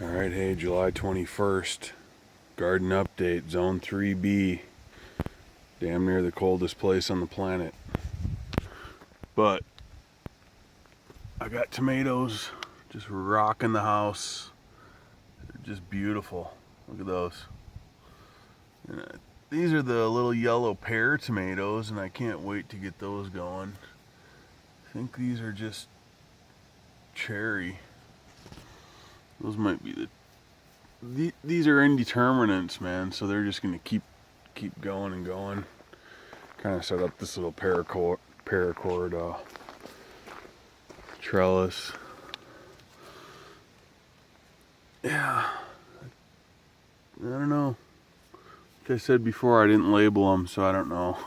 Alright, hey, July 21st, garden update, zone 3B, damn near the coldest place on the planet. But I got tomatoes just rocking the house. They're just beautiful. Look at those. These are the little yellow pear tomatoes, and I can't wait to get those going. I think these are just cherry. Those might be these are indeterminates, man, so they're just gonna keep going and going. Kind of set up this little paracord trellis. Yeah, I don't know. Like I said before, I didn't label them, so I don't know.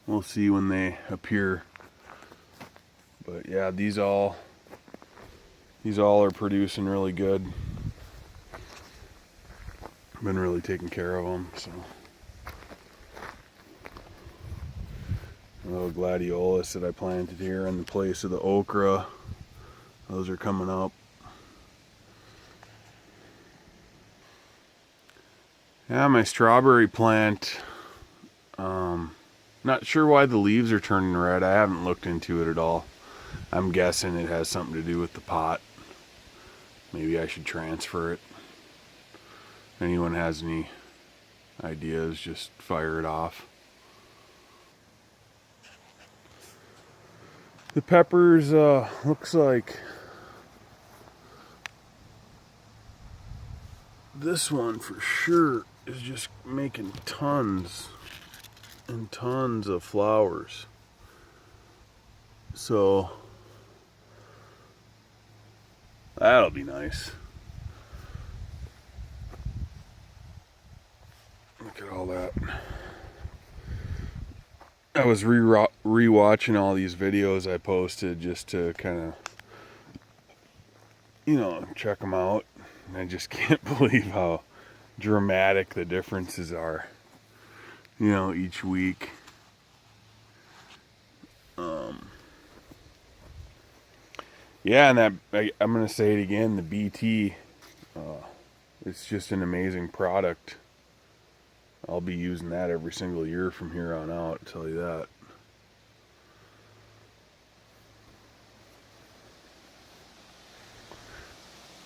We'll see when they appear. But yeah, these all are producing really good. I've been really taking care of them, so. A little gladiolus that I planted here in the place of the okra. Those are coming up. Yeah, my strawberry plant, not sure why the leaves are turning red. I haven't looked into it at all. I'm guessing it has something to do with the pot. Maybe I should transfer it. If anyone has any ideas, just fire it off. The peppers, looks like this one for sure is just making tons and tons of flowers. So that'll be nice. Look at all that. I was re-watching all these videos I posted just to kind of, check them out. And I just can't believe how dramatic the differences are, each week. Yeah, and I'm going to say it again, the BT, it's just an amazing product. I'll be using that every single year from here on out, I'll tell you that.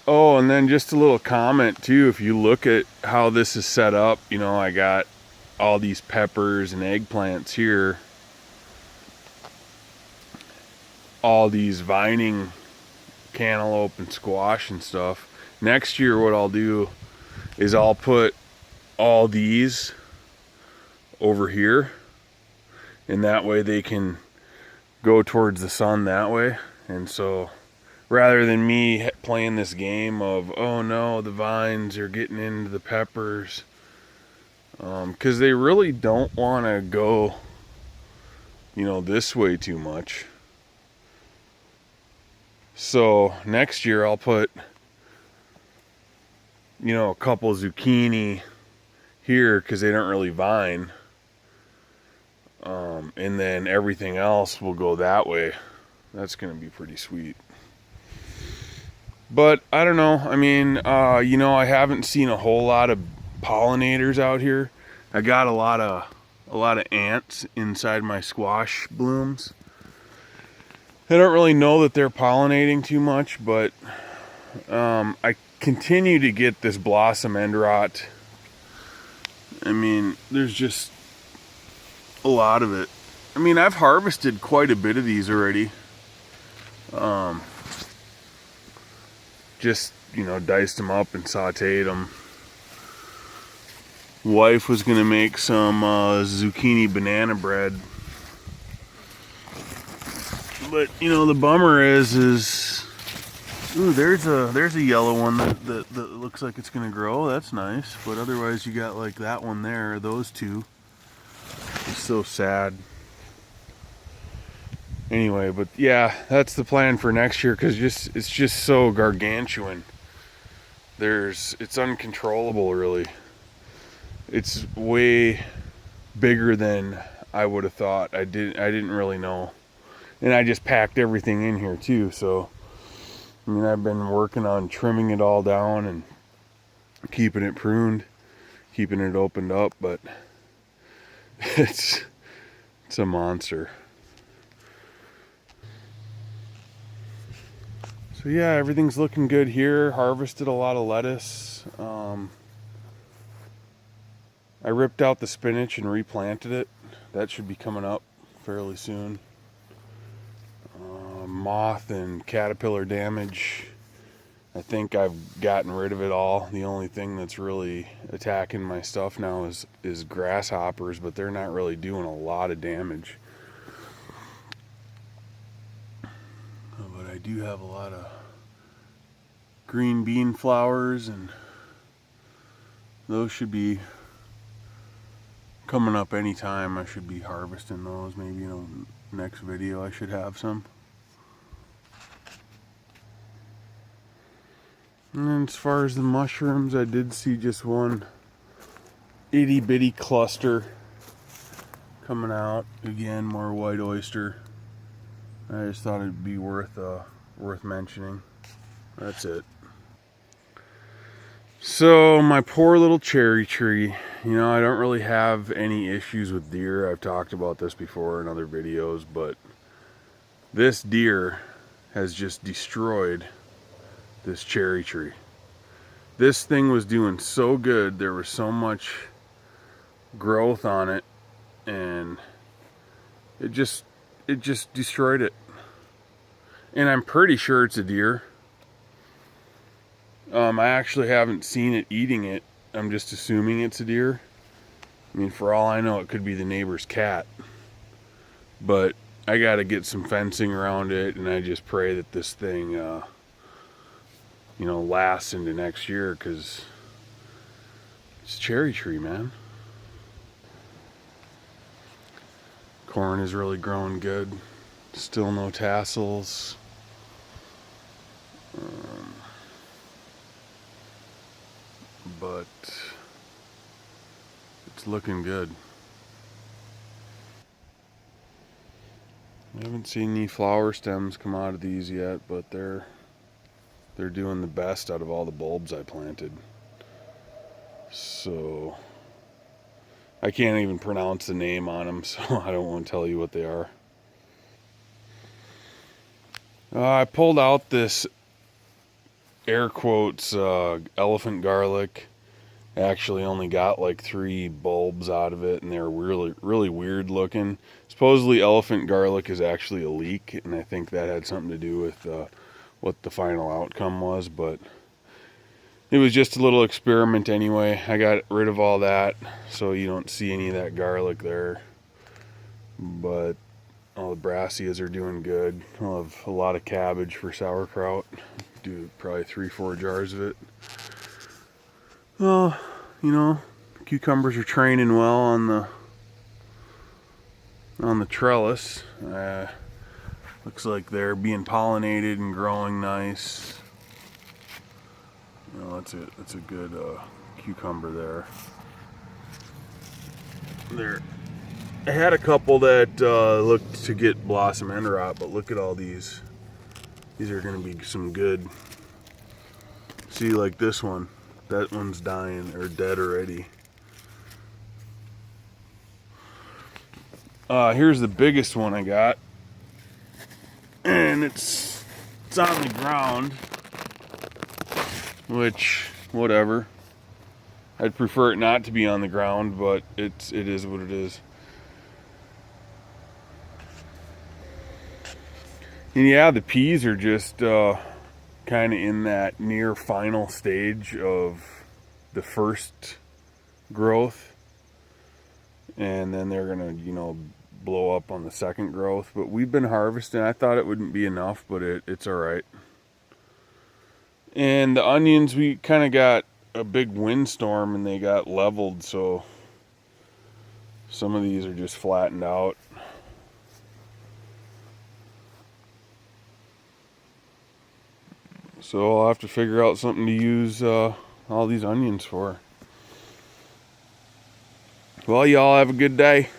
Oh, and then just a little comment too, if you look at how this is set up, I got all these peppers and eggplants here. All these vining cantaloupe and squash and stuff. Next year what I'll do is I'll put all these over here, and that way they can go towards the sun that way. And so rather than me playing this game of, oh no, the vines are getting into the peppers, because they really don't want to go this way too much. So next year I'll put a couple zucchini here because they don't really vine, and then everything else will go that way. That's gonna be pretty sweet. But I don't know, I mean, I haven't seen a whole lot of pollinators out here. I got a lot of ants inside my squash blooms. I don't really know that they're pollinating too much, but I continue to get this blossom end rot. I mean, there's just a lot of it. I mean, I've harvested quite a bit of these already. Just, diced them up and sauteed them. Wife was gonna make some zucchini banana bread. But the bummer is ooh, there's a yellow one that looks like it's gonna grow. That's nice. But otherwise you got like that one there, those two. It's so sad. Anyway, but yeah, that's the plan for next year, because it's just so gargantuan. It's uncontrollable, really. It's way bigger than I would have thought. I didn't really know. And I just packed everything in here too, so I mean, I've been working on trimming it all down and keeping it pruned, keeping it opened up, but it's a monster. So yeah, everything's looking good here. Harvested a lot of lettuce. I ripped out the spinach and replanted it. That should be coming up fairly soon. Moth and caterpillar damage, I think I've gotten rid of it all. The only thing that's really attacking my stuff now is grasshoppers, but they're not really doing a lot of damage. But I do have a lot of green bean flowers, and those should be coming up anytime. I should be harvesting those. Maybe in the next video I should have some. And then as far as the mushrooms, I did see just one itty bitty cluster coming out. Again, more white oyster. I just thought it'd be worth mentioning. That's it. So my poor little cherry tree, I don't really have any issues with deer. I've talked about this before in other videos, but this deer has just destroyed this cherry tree. This thing was doing so good. There was so much growth on it, and it just destroyed it. And I'm pretty sure it's a deer. I actually haven't seen it eating it. I'm just assuming it's a deer. I mean, for all I know, it could be the neighbor's cat. But I got to get some fencing around it, and I just pray that this thing, lasts into next year, because it's a cherry tree, man. Corn is really growing good. Still no tassels. But it's looking good. I haven't seen any flower stems come out of these yet, but they're doing the best out of all the bulbs I planted. So I can't even pronounce the name on them, so I don't want to tell you what they are. I pulled out this air quotes elephant garlic. I actually only got like 3 bulbs out of it, and they're really weird looking. Supposedly elephant garlic is actually a leek, and I think that had something to do with what the final outcome was, but it was just a little experiment anyway. I got rid of all that, so you don't see any of that garlic there. But all the brassicas are doing good. I'll have a lot of cabbage for sauerkraut. Do probably 3-4 jars of it. Well, cucumbers are training well on the trellis. Looks like they're being pollinated and growing nice. That's a good cucumber there. I had a couple that looked to get blossom end rot, but look at all these. These are going to be some good. See, like this one. That one's dying or dead already. Here's the biggest one I got. And it's on the ground. Which, whatever. I'd prefer it not to be on the ground, but it is what it is. And yeah, the peas are just kind of in that near final stage of the first growth, and then they're gonna blow up on the second growth. But we've been harvesting. I thought it wouldn't be enough, but it's all right. And the onions, we kind of got a big windstorm and they got leveled, so some of these are just flattened out. So I'll have to figure out something to use all these onions for. Well, y'all have a good day.